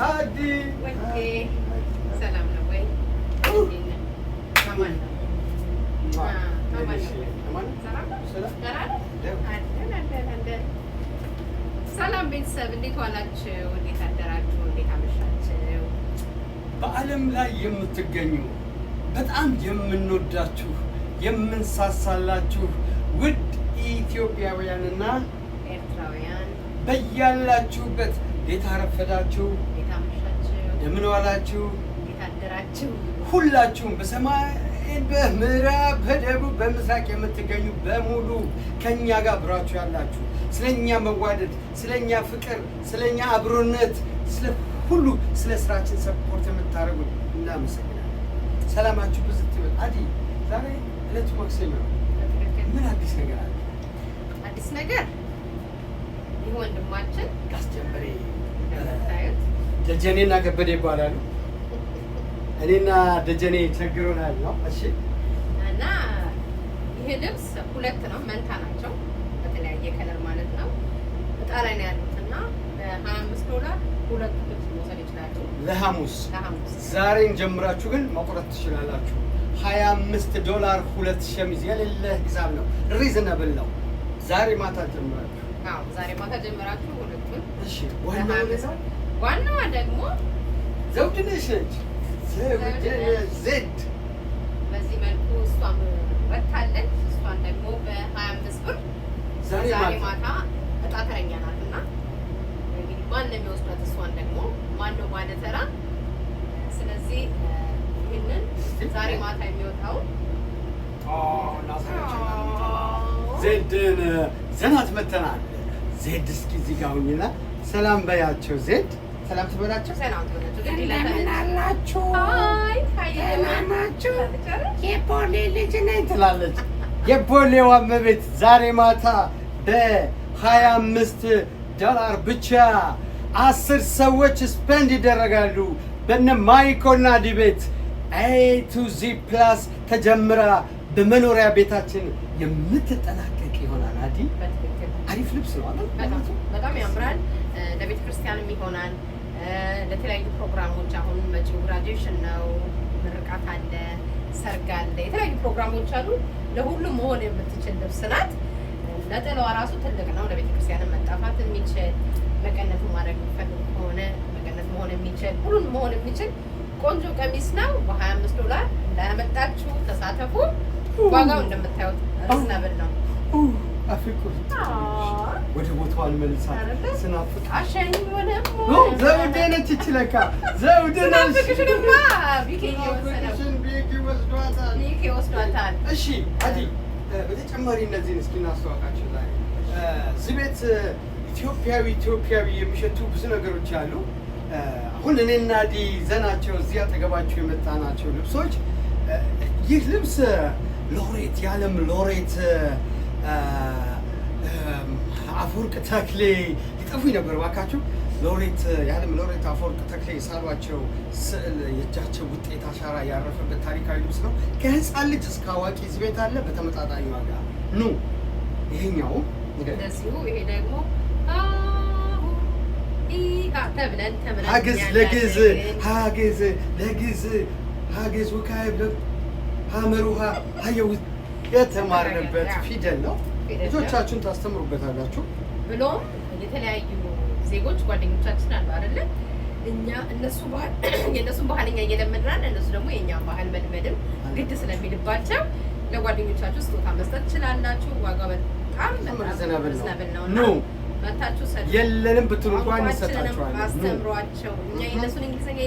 አዲ ወንዴ ሰላም ነው ወይ? ማማን ነው ሰላም ቤተሰብ እንዴት ዋላችሁ? እንዴት አደራችሁ? እንዴት አመሻችሁ? በዓለም ላይ የምትገኙ በጣም የምንወዳችሁ የምንሳሳላችሁ ውድ ኢትዮጵያውያንና ኤርትራውያን በያላችሁበት እንዴት አረፈዳችሁ? እንዴት አመሻችሁ? እንደምን ዋላችሁ? እንዴት አደራችሁ? ሁላችሁም በሰማይ በምዕራብ በደቡብ በምስራቅ የምትገኙ በሙሉ ከኛ ጋር አብራችሁ ያላችሁ ስለኛ መዋደድ፣ ስለኛ ፍቅር፣ ስለኛ አብሮነት፣ ስለ ሁሉ ስለ ስራችን ሰፖርት የምታደርጉን እናመሰግናለን። ሰላማችሁ ብዝት ይበል። አዲ ዛሬ ዕለቱ ማክሰኞ ነው። ምን አዲስ ነገር አለ? አዲስ ነገር ይህ ወንድማችን ጋስጀምሬ እንደምታዩት ደጀኔና ከበደ ይባላሉ። እኔና ደጀኔ ቸግሮናል ነው። እሺ። እና ይሄ ልብስ ሁለት ነው፣ መንታ ናቸው፣ በተለያየ ከለር ማለት ነው። እጣ ላይ ነው ያሉት እና $25 ሁለቱ ልብስ መውሰድ ይችላሉ። ለሐሙስ ዛሬን ጀምራችሁ ግን መቁረጥ ትችላላችሁ። $25 ሁለት ሸሚዝ የሌለ ሂሳብ ነው። ሪዝነብል ነው። ዛሬ ማታ ጀምራችሁ ዛሬ ማታ ጀምራችሁ ሁለቱን። እሺ። ዋናዋ ደግሞ ዘውድነሽ ነች። ዜድ በዚህ መልኩ እሷም ወጥታለች። እሷን ደግሞ በ$25 ዛሬ ማታ እጣ ተረኛ ናት እና እንግዲህ ማን ነው የሚወስዳት? እሷን ደግሞ ማን ነው ባለተራ? ስለዚህ ይህንን ዛሬ ማታ የሚወጣው ዜድን ዘናት መተናል። ዜድ እስኪ እዚህ ጋር ሁኝና ሰላም በያቸው። ዜድ ሰላም ትበላቸው። ሰላም ትበላቸው። እንደምን አላችሁ? ሃይ ናችሁ? የቦሌ ልጅ ነኝ ትላለች። የቦሌዋ እመቤት ዛሬ ማታ $25 ብቻ 10 ሰዎች ስፔንድ ይደረጋሉ። በነ ማይኮና ዲቤት A2Z+ ተጀምራ በመኖሪያ ቤታችን የምትጠናቀቅ ይሆናል። አዲ አሪፍ ልብስ ነው አይደል? በጣም ያምራል። ለቤተ ክርስቲያንም ይሆናል። ለተለያዩ ፕሮግራሞች አሁን መጪው ግራጁዌሽን ነው፣ ምርቃት አለ፣ ሰርግ አለ፣ የተለያዩ ፕሮግራሞች አሉ። ለሁሉም መሆን የምትችል ልብስ ናት። ነጠላዋ ራሱ ትልቅ ነው። ለቤተ ክርስቲያንም መጣፋት የሚችል መቀነት ማድረግ የሚፈልግ ከሆነ መቀነት መሆን የሚችል ሁሉን መሆን የሚችል ቆንጆ ቀሚስ ነው። $25 እንዳያመጣችሁ ተሳተፉ። ዋጋው እንደምታዩት ሪዝነብል ነው። አፍቁር ወደ ቦታው አልመልሳት ስናፍቅ አሸኝ ሆነ ዘውዴ ነች። እቺ ለካ ዘውዴ ነች። ቢኪ ወስዷታል። እሺ አዲ በተጨማሪ እነዚህን እስኪ እናስተዋውቃቸው። ዛሬ እዚህ ቤት ኢትዮጵያዊ የሚሸቱ ብዙ ነገሮች አሉ። አሁን እኔና አዲ ዘናቸው እዚህ አጠገባቸው የመጣናቸው ልብሶች ይህ ልብስ ሎሬት የዓለም ሎሬት አፈወርቅ ተክሌ ሊጠፉኝ ነበር እባካችሁ። ሎሬት የዓለም ሎሬት አፈወርቅ ተክሌ ሳሏቸው ስዕል የእጃቸው ውጤት አሻራ ያረፈበት ታሪካዊ ልብስ ነው። ከህፃን ልጅ እስከ አዋቂ እዚህ ቤት አለ በተመጣጣኝ ዋጋ ኑ። ይሄኛው እንደዚሁ ይሄ ደግሞ ሀግዝ ለግዝ ሀግዝ ለግዝ ሀግዝ ወካይብ ሀመሩሃ ሀየው የተማርንበት ፊደል ነው። ልጆቻችሁን ታስተምሩበታላችሁ። ብሎም የተለያዩ ዜጎች ጓደኞቻችን አሉ አይደለ? እኛ የእነሱን ባህል እኛ እየለመድናል፣ እነሱ ደግሞ የእኛን ባህል መልመድም ግድ ስለሚልባቸው ለጓደኞቻችሁ ስጦታ መስጠት ትችላላችሁ። ዋጋው በጣም ሪዝነብል ነው። መታችሁ የለንም ብትሉ እንኳን ይሰጣችኋል። አስተምሯቸው። እኛ የእነሱን እንግሊዝኛ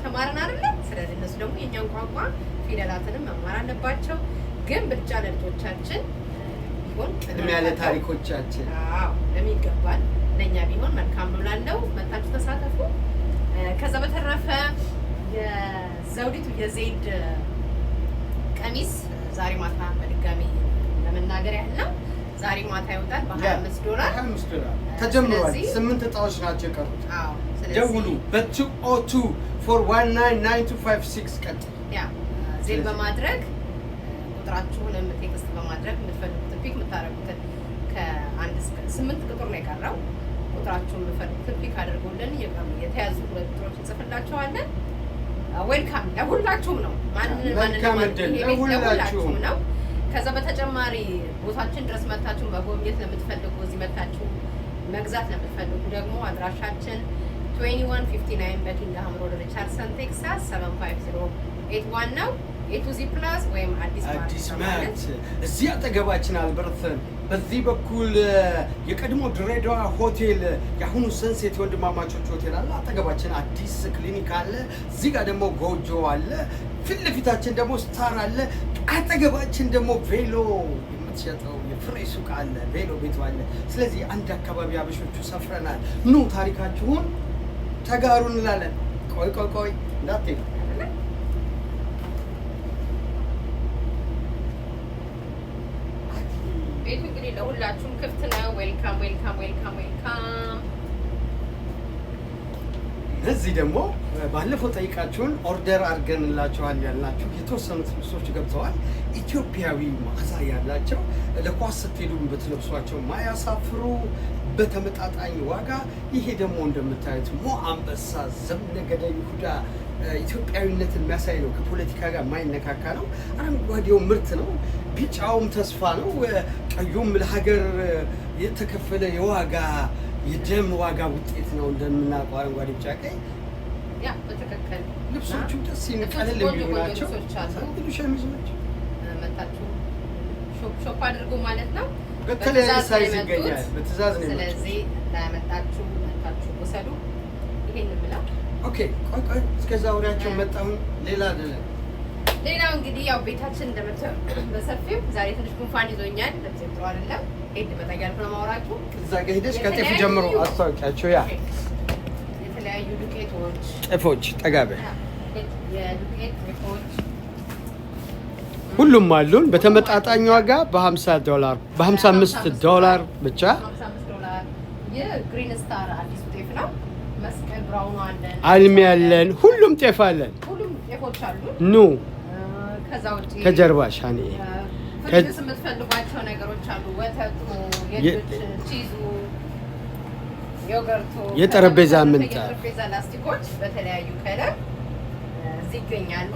ተማርን አይደለ? ስለዚህ እነሱ ደግሞ የእኛን ቋንቋ ፊደላትንም መማር አለባቸው። ግን ብቻ ለልጆቻችን ቢሆን ቅድሚያ ለታሪኮቻችን ለሚገባል ለእኛ ቢሆን መልካም ነው እላለሁ። መታችሁ ተሳተፉ። ከዛ በተረፈ የዘውዲቱ የዜድ ቀሚስ ዛሬ ማታ በድጋሚ ለመናገር ያህል ነው። ዛሬ ማታ ይወጣል $25 ተጀምሯል። 8 እጣዎች ናቸው የቀሩት። ደውሉ በ202 4199256 ቀጥ ዜድ በማድረግ ቁጥራችሁንም ቴክስት በማድረግ የምትፈልጉትን ፒክ የምታደርጉትን ከ1 እስከ 8 ቁጥር ነው የቀረው። ቁጥራችሁን የምትፈልጉትን ፒክ አድርጎልን የተያዙ ቁጥሮች እንጽፍላችኋለን። ዌልካም ለሁላችሁም ነው። ለሁላችሁም ነው። ከዛ በተጨማሪ ቦታችን ድረስ መታችሁ መጎብኘት ለምትፈልጉ እዚህ መታችሁ መግዛት ለምትፈልጉ ደግሞ አድራሻችን 2159 በኪንግሃም ሮድ ሪቻርድሰን ቴክሳስ 75081 ነው። ኤቱዚ ፕላስ ወይም አዲስ ማርት እዚህ አጠገባችን አልበርተን። በዚህ በኩል የቀድሞ ድሬዳዋ ሆቴል የአሁኑ ሰንሴት ወንድማማቾች ሆቴል አለ። አጠገባችን አዲስ ክሊኒክ አለ። እዚህ ጋር ደግሞ ጎጆ አለ። ፊት ለፊታችን ደግሞ ስታር አለ። አጠገባችን ደግሞ ቬሎ የምትሸጠው የፍሬ ሱቅ አለ። ቬሎ ቤቱ አለ። ስለዚህ አንድ አካባቢ አበሾቹ ሰፍረናል። ኑ ታሪካችሁን ተጋሩ እንላለን። ቆይ እንዳትሄዱ። ቤቱ እንግዲህ ለሁላችሁም ክፍት ነው። ዌልካም። እዚህ ደግሞ ባለፈው ጠይቃችሁን ኦርደር አድርገንላችኋል ያልናችሁ የተወሰኑት ልብሶች ገብተዋል። ኢትዮጵያዊ መዓዛ ያላቸው ለኳስ ስትሄዱ ብትለብሷቸው ማያሳፍሩ በተመጣጣኝ ዋጋ። ይሄ ደግሞ እንደምታዩት ሞ አንበሳ ዘምነገደ ይሁዳ ኢትዮጵያዊነትን የሚያሳይ ነው። ከፖለቲካ ጋር የማይነካካ ነው። አረንጓዴው ምርት ነው። ቢጫውም ተስፋ ነው። ቀዩም ለሀገር የተከፈለ የደም ዋጋ ውጤት ነው። እንደምናውቀው አረንጓዴ፣ ቢጫ፣ ቀይ ያ በትክክል ልብሶቹ ደስ ቀለል የሚሉ ናቸው። ሁሉ ሸሚዞች መታችሁ ሾፕ አድርጎ ማለት ነው። በተለያየ ሳይዝ ይገኛል። በትዕዛዝ ነው። ስለዚህ ለመጣችሁ መታችሁ ወሰዱ። ይሄን ምለው ኦኬ። ቆይ እስከዛ ወሬያቸው መጣሁን። ሌላው እንግዲህ ያው ቤታችን እንደምታዩ በሰፊው ዛሬ ትንሽ ጉንፋን ይዞኛል። ለዚህ ጥሩ አይደለም። ሄድ በጠጋል ነው ማውራችሁ። እዛ ጋር ሄደሽ ከጤፍ ጀምሮ አስተዋውቂያቸው። የተለያዩ ዱቄቶች ጤፎች ጠጋበ የዱቄት ጤፎች ሁሉም አሉን በተመጣጣኝ ዋጋ $50 $55 ብቻ። $55 የግሪን ስታር አዲስ ጤፍ ነው። መስቀል ብራውኑ አለን፣ አልሚ ያለን፣ ሁሉም ጤፍ አለን። ሁሉም ጤፎች አሉ። ኑ ከዛ ውጪ ከጀርባሽ አኔ ፍሪጅ የምትፈልጓቸው ነገሮች አሉ። ወተቱ፣ የልጆች ቺዙ፣ ዮገርቱ፣ የጠረጴዛ ምንጣፍ፣ የጠረጴዛ ላስቲኮች በተለያዩ ከለር እዚህ ይገኛሉ።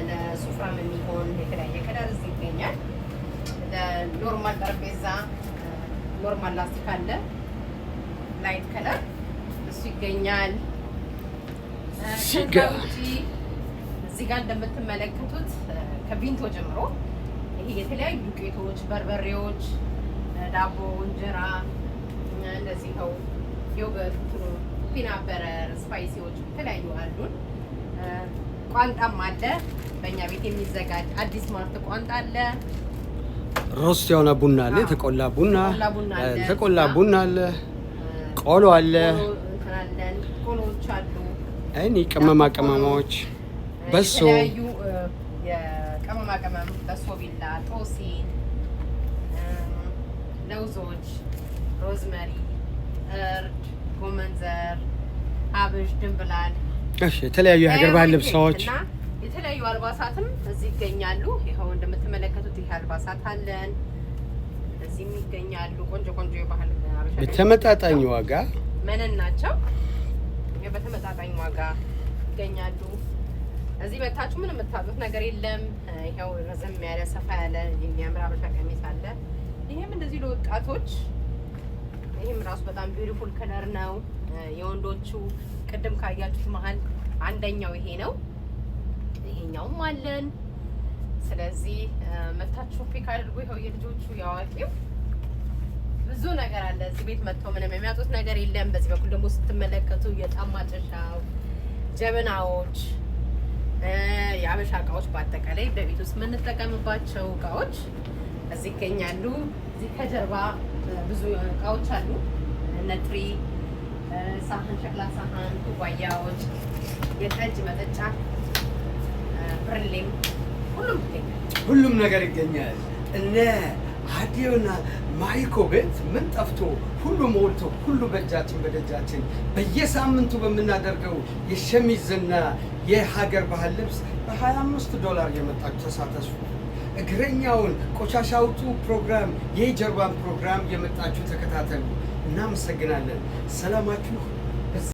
ለሱፍራም የሚሆን የተለያየ ከለር እዚህ ይገኛል። ለኖርማል ጠረጴዛ ኖርማል ላስቲክ አለ፣ ላይት ከለር እሱ ይገኛል። እዚህ ጋር እንደምትመለከቱት ከቢንቶ ጀምሮ ይሄ የተለያዩ ዱቄቶች፣ በርበሬዎች፣ ዳቦ፣ እንጀራ እንደዚህ ነው። ዮገርት፣ ፒናት በረር፣ ስፓይሲዎች የተለያዩ አሉን። ቋንጣም አለ። በእኛ ቤት የሚዘጋጅ አዲስ ማርት ቋንጣ አለ። ሮስት የሆነ ቡና አለ። ተቆላ ቡና አለ። ቆሎ አለ። ቆሎዎች አሉ። እኔ ቅመማዎች በሶ የተለያዩ የቅመማ ቅመም በሶ፣ ቢላ፣ ጦሲን፣ ለውዞች፣ ሮዝመሪ፣ እርድ፣ ጎመን ዘር፣ አብሽ፣ ድንብላል፣ የተለያዩ የሀገር ባህል ልብሶች እና የተለያዩ አልባሳትም እዚህ ይገኛሉ። ይኸው እንደምትመለከቱት ይሄ አልባሳት አለን። እዚህም ይገኛሉ። ቆንጆ የባህል አበሻ በተመጣጣኝ ዋጋ መነን ናቸው። በተመጣጣኝ ዋጋ ይገኛሉ። እዚህ መታችሁ ምን የምታጡት ነገር የለም። ይኸው ረዘም ያለ ሰፋ ያለ የሚያምር አበሻ ቀሚስ አለ። ይሄም እንደዚህ ለወጣቶች፣ ይሄም ራሱ በጣም ቢዩቲፉል ከለር ነው። የወንዶቹ ቅድም ካያችሁት መሀል አንደኛው ይሄ ነው። ይሄኛውም አለን። ስለዚህ መታችሁ ፒክ አድርጉ። ይኸው የልጆቹ ያዋቂው ብዙ ነገር አለ። እዚህ ቤት መጥተው ምንም የሚያጡት ነገር የለም። በዚህ በኩል ደግሞ ስትመለከቱ የጣም ማጨሻው፣ ጀበናዎች፣ የአበሻ እቃዎች፣ በአጠቃላይ በቤት ውስጥ የምንጠቀምባቸው እቃዎች እዚህ ይገኛሉ። እዚህ ከጀርባ ብዙ እቃዎች አሉ። ነጥሪ፣ ሳህን፣ ሸክላ ሳህን፣ ኩባያዎች፣ የጠጅ መጠጫ፣ ብርሌም ሁሉም ነገር ይገኛል። እነ አዲዮና ማይኮ ቤት ምን ጠፍቶ ሁሉ ሞልቶ ሁሉ በእጃችን በደጃችን በየሳምንቱ በምናደርገው የሸሚዝና የሀገር ባህል ልብስ $25 የመጣችሁ ተሳተፉ። እግረኛውን ቆሻሻ አውጡ ፕሮግራም፣ የጀርባን ፕሮግራም የመጣችሁ ተከታተሉ። እናመሰግናለን። ሰላማችሁ